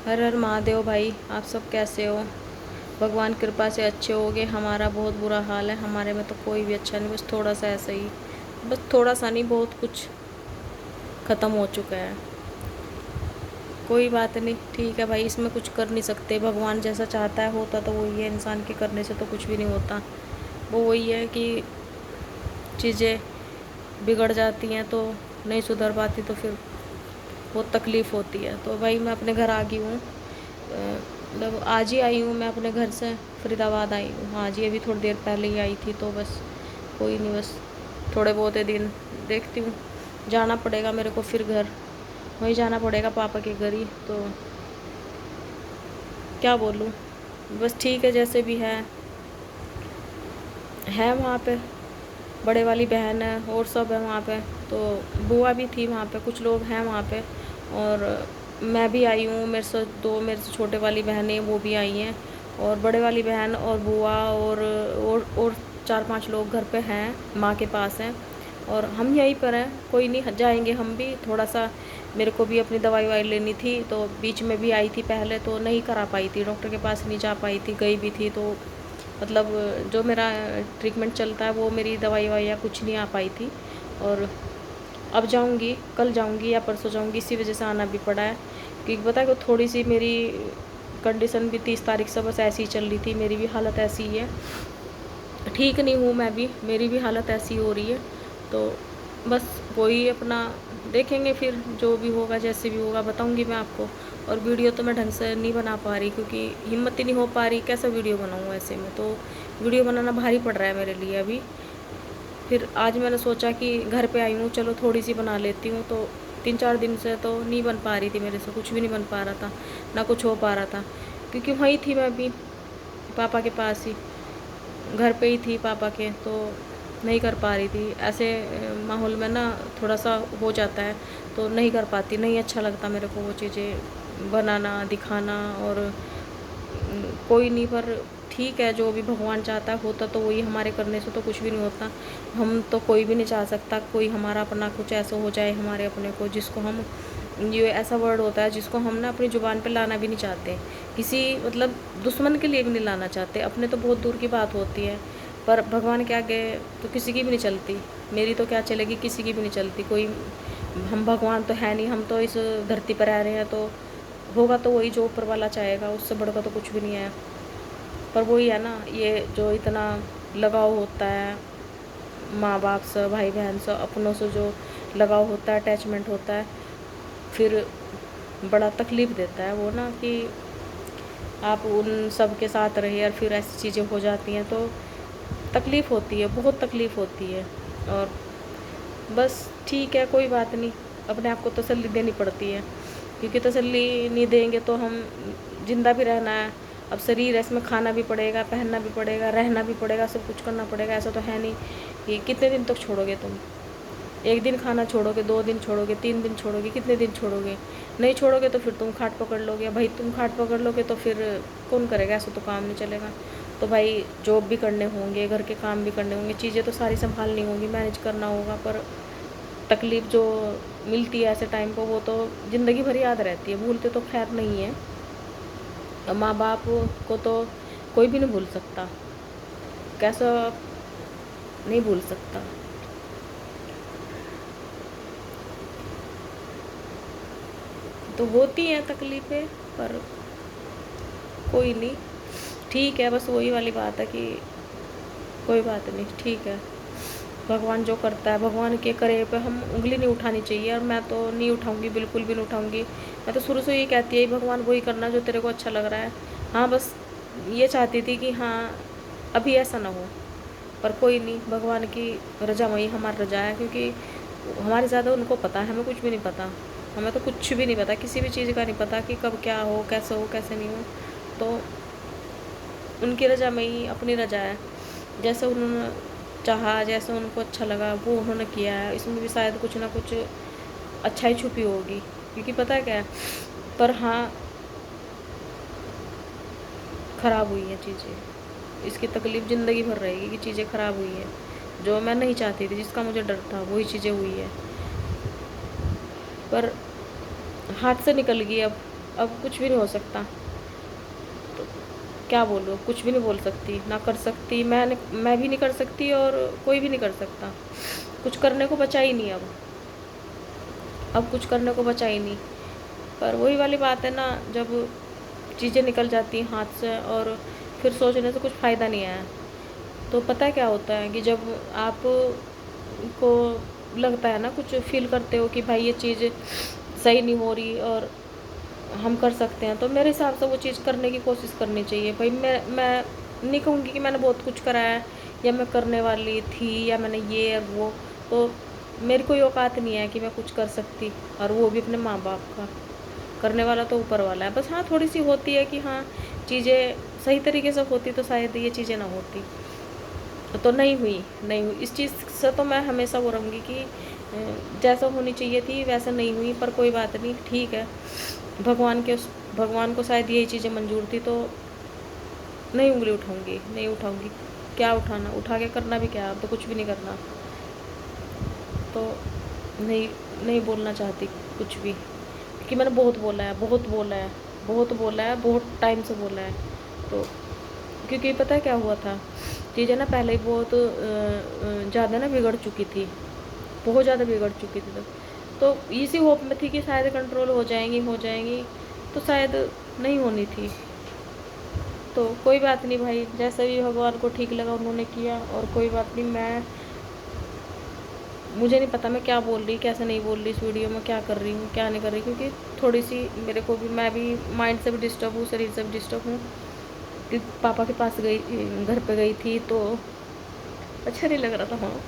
हर हर महादेव भाई, आप सब कैसे हो? भगवान कृपा से अच्छे होगे। हमारा बहुत बुरा हाल है, हमारे में तो कोई भी अच्छा नहीं, बस थोड़ा सा ऐसा ही। बस थोड़ा सा नहीं, बहुत कुछ ख़त्म हो चुका है। कोई बात नहीं, ठीक है भाई, इसमें कुछ कर नहीं सकते। भगवान जैसा चाहता है होता तो वही है, इंसान के करने से तो कुछ भी नहीं होता। वो वही है कि चीज़ें बिगड़ जाती हैं तो नहीं सुधर पाती, तो फिर बहुत तकलीफ़ होती है। तो भाई मैं अपने घर आ गई हूँ, मतलब आज ही आई हूँ मैं अपने घर से। फरीदाबाद आई हूँ आज ही, अभी थोड़ी देर पहले ही आई थी। तो बस कोई नहीं, बस थोड़े बहुत दिन देखती हूँ, जाना पड़ेगा मेरे को फिर घर, वहीं जाना पड़ेगा पापा के घर ही। तो क्या बोलूँ, बस ठीक है जैसे भी है वहाँ पे बड़े वाली बहन है और सब है वहाँ पे। तो बुआ भी थी वहाँ पे, कुछ लोग हैं वहाँ पे। और मैं भी आई हूँ, मेरे से छोटे वाली बहनें वो भी आई हैं। और बड़े वाली बहन और बुआ और 4-5 लोग घर पे हैं, माँ के पास हैं। और हम यहीं पर हैं, कोई नहीं जाएंगे हम भी। थोड़ा सा मेरे को भी अपनी दवाई वाई लेनी थी, तो बीच में भी आई थी पहले, तो नहीं करा पाई थी, डॉक्टर के पास नहीं जा पाई थी, गई भी थी। तो मतलब जो मेरा ट्रीटमेंट चलता है वो मेरी दवाई या कुछ नहीं आ पाई थी। और अब जाऊंगी, कल जाऊंगी या परसों जाऊंगी, इसी वजह से आना भी पड़ा है। क्योंकि पता है कि थोड़ी सी मेरी कंडीशन भी 30 तारीख से बस ऐसी ही चल रही थी, मेरी भी हालत ऐसी ही है, ठीक नहीं हूँ मैं भी, मेरी भी हालत ऐसी हो रही है। तो बस वही अपना देखेंगे, फिर जो भी होगा जैसे भी होगा बताऊंगी मैं आपको। और वीडियो तो मैं ढंग से नहीं बना पा रही, क्योंकि हिम्मत ही नहीं हो पा रही, कैसा वीडियो बनाऊँ ऐसे में। तो वीडियो बनाना भारी पड़ रहा है मेरे लिए अभी। फिर आज मैंने सोचा कि घर पे आई हूँ, चलो थोड़ी सी बना लेती हूँ। तो 3-4 दिन से तो नहीं बन पा रही थी मेरे से, कुछ भी नहीं बन पा रहा था, ना कुछ हो पा रहा था। क्योंकि वहीं थी मैं भी, पापा के पास ही, घर पे ही थी पापा के। तो नहीं कर पा रही थी ऐसे माहौल में ना, थोड़ा सा हो जाता है तो नहीं कर पाती, नहीं अच्छा लगता मेरे को वो चीज़ें बनाना दिखाना। और कोई नहीं, पर ठीक है, जो भी भगवान चाहता है होता तो वही, हमारे करने से तो कुछ भी नहीं होता। हम तो कोई भी नहीं चाह सकता कोई हमारा अपना कुछ ऐसा हो जाए हमारे अपने को, जिसको हम, ये ऐसा वर्ड होता है जिसको हम ना अपनी ज़ुबान पे लाना भी नहीं चाहते, किसी मतलब दुश्मन के लिए भी नहीं लाना चाहते, अपने तो बहुत दूर की बात होती है। पर भगवान के आगे तो किसी की भी नहीं चलती, मेरी तो क्या चलेगी, किसी की भी नहीं चलती। कोई, हम भगवान तो है नहीं, हम तो इस धरती पर रह रहे हैं, तो होगा तो वही जो ऊपर वाला चाहेगा, उससे बढ़कर तो कुछ भी नहीं है। पर वही है ना, ये जो इतना लगाव होता है माँ बाप से, भाई बहन से, अपनों से जो लगाव होता है, अटैचमेंट होता है, फिर बड़ा तकलीफ़ देता है वो ना, कि आप उन सब के साथ रहे और फिर ऐसी चीज़ें हो जाती हैं तो तकलीफ़ होती है, बहुत तकलीफ़ होती है। और बस ठीक है, कोई बात नहीं, अपने आप को तसल्ली देनी पड़ती है, क्योंकि तसल्ली नहीं देंगे तो हम, ज़िंदा भी रहना है, अब शरीर है, इसमें खाना भी पड़ेगा, पहनना भी पड़ेगा, रहना भी पड़ेगा, सब कुछ करना पड़ेगा। ऐसा तो है नहीं कि कितने दिन तक छोड़ोगे तुम, एक दिन खाना छोड़ोगे, 2 दिन छोड़ोगे, 3 दिन छोड़ोगे, कितने दिन छोड़ोगे? नहीं छोड़ोगे तो फिर तुम खाट पकड़ लोगे। भाई तुम खाट पकड़ लोगे तो फिर कौन करेगा, ऐसा तो काम नहीं चलेगा। तो भाई जॉब भी करने होंगे, घर के काम भी करने होंगे, चीज़ें तो सारी संभालनी होंगी, मैनेज करना होगा। पर तकलीफ़ जो मिलती है ऐसे टाइम को, वो तो ज़िंदगी भर याद रहती है, भूलते तो खैर नहीं है। माँ बाप को तो कोई भी नहीं भूल सकता, कैसा नहीं भूल सकता। तो होती हैं तकलीफ़ें, पर कोई नहीं, ठीक है। बस वही वाली बात है कि कोई बात नहीं, ठीक है, भगवान जो करता है, भगवान के करे पे हम उंगली नहीं उठानी चाहिए। और मैं तो नहीं उठाऊंगी, बिल्कुल भी नहीं उठाऊंगी। मैं तो शुरू से ये कहती है भगवान वही करना जो तेरे को अच्छा लग रहा है। हाँ बस ये चाहती थी कि हाँ अभी ऐसा ना हो, पर कोई नहीं, भगवान की रजा वही हमारी रजा है, क्योंकि हमारे ज़्यादा उनको पता है, हमें कुछ भी नहीं पता। हमें तो कुछ भी नहीं पता, किसी भी चीज़ का नहीं पता कि कब क्या हो, कैसे नहीं हो। तो उनकी रजा में ही अपनी रजा है, जैसे उन्होंने चाहा, जैसे उनको अच्छा लगा वो उन्होंने किया है। इसमें भी शायद कुछ ना कुछ अच्छाई छुपी होगी, क्योंकि पता है क्या है, पर हाँ ख़राब हुई हैं चीज़ें, इसकी तकलीफ़ ज़िंदगी भर रहेगी कि चीज़ें ख़राब हुई हैं। जो मैं नहीं चाहती थी, जिसका मुझे डर था, वही चीज़ें हुई है। पर हाथ से निकल गई अब, अब कुछ भी नहीं हो सकता। तो क्या बोलूँ, कुछ भी नहीं बोल सकती, ना कर सकती, मैं भी नहीं कर सकती और कोई भी नहीं कर सकता। कुछ करने को बचा ही नहीं अब कुछ करने को बचा ही नहीं। पर वही वाली बात है ना, जब चीज़ें निकल जाती हैं हाथ से और फिर सोचने से कुछ फ़ायदा नहीं है। तो पता है क्या होता है कि जब आप को लगता है ना, कुछ फ़ील करते हो कि भाई ये चीज़ सही नहीं हो रही और हम कर सकते हैं, तो मेरे हिसाब से वो चीज़ करने की कोशिश करनी चाहिए। भाई मैं नहीं कहूँगी कि मैंने बहुत कुछ करा है या मैं करने वाली थी या मैंने ये वो, तो मेरी कोई औकात नहीं है कि मैं कुछ कर सकती, और वो भी अपने माँ-बाप का। करने वाला तो ऊपर वाला है। बस हाँ, थोड़ी-सी होती है कि हाँ, चीज़ें सही तरीके से होती तो शायद ये चीज़ें ना होती। तो नहीं हुई। इस चीज़ से तो मैं हमेशा वो रहूँगी कि जैसा होनी चाहिए थी वैसा नहीं हुई, पर कोई बात नहीं, ठीक है। भगवान को शायद यही चीज़ें मंज़ूर थी, तो नहीं उँगली उठाऊँगी, नहीं उठाऊँगी। क्या उठाना, उठा के करना भी क्या है, अब तो कुछ भी नहीं करना। तो नहीं नहीं बोलना चाहती कुछ भी, क्योंकि मैंने बहुत बोला है, बहुत बोला है, बहुत बोला है, बहुत टाइम से बोला है। तो क्योंकि पता है क्या हुआ था, चीज़ें ना पहले ही बहुत ज़्यादा ना बिगड़ चुकी थी, बहुत ज़्यादा बिगड़ चुकी थी। तो इसी होप में थी कि शायद कंट्रोल हो जाएंगी, तो शायद नहीं होनी थी। तो कोई बात नहीं भाई, जैसा भी भगवान को ठीक लगा उन्होंने किया, और कोई बात नहीं। मुझे नहीं पता मैं क्या बोल रही, कैसे नहीं बोल रही, इस वीडियो में क्या कर रही हूँ, क्या नहीं कर रही, क्योंकि थोड़ी सी मेरे को भी, मैं भी माइंड से भी डिस्टर्ब हूँ, शरीर से भी डिस्टर्ब हूँ। कि पापा के पास गई, घर पे गई थी, तो अच्छा नहीं लग रहा था वहाँ।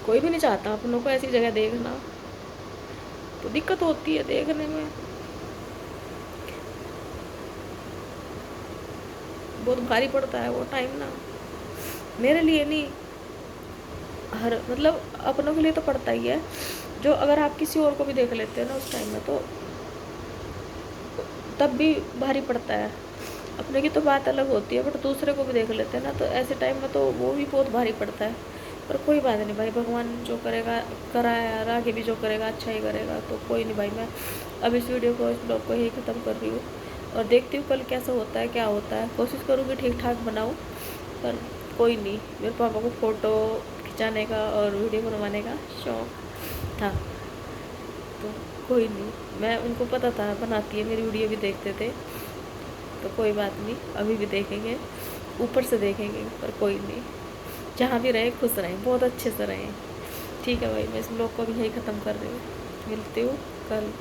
कोई भी नहीं चाहता अपनों को ऐसी जगह देखना, तो दिक्कत होती है देखने में, बहुत भारी पड़ता है वो टाइम ना। मेरे लिए नहीं, हर मतलब अपनों के लिए तो पड़ता ही है। जो अगर आप किसी और को भी देख लेते हैं ना उस टाइम में, तो तब भी भारी पड़ता है। अपने की तो बात अलग होती है, बट दूसरे को भी देख लेते हैं ना, तो ऐसे टाइम में तो वो भी बहुत भारी पड़ता है। पर कोई बात नहीं भाई, भगवान जो करेगा करा है, और आगे भी जो करेगा अच्छा ही करेगा। तो कोई नहीं भाई, मैं अब इस वीडियो को, इस ब्लॉग को यही ख़त्म कर रही हूँ, और देखती हूँ कल कैसा होता है, क्या होता है। कोशिश करूँगी ठीक ठाक बनाऊँ, पर कोई नहीं। मेरे पापा को फ़ोटो खिंचाने का और वीडियो बनवाने का शौक़ था, तो कोई नहीं, मैं उनको पता था बनाती है, मेरी वीडियो भी देखते थे। तो कोई बात नहीं, अभी भी देखेंगे, ऊपर से देखेंगे, पर कोई नहीं। जहाँ भी रहे खुश रहें, बहुत अच्छे से रहें। ठीक है भाई, मैं इस ब्लॉग को भी यही ख़त्म कर रही हूँ। मिलती हूँ कल।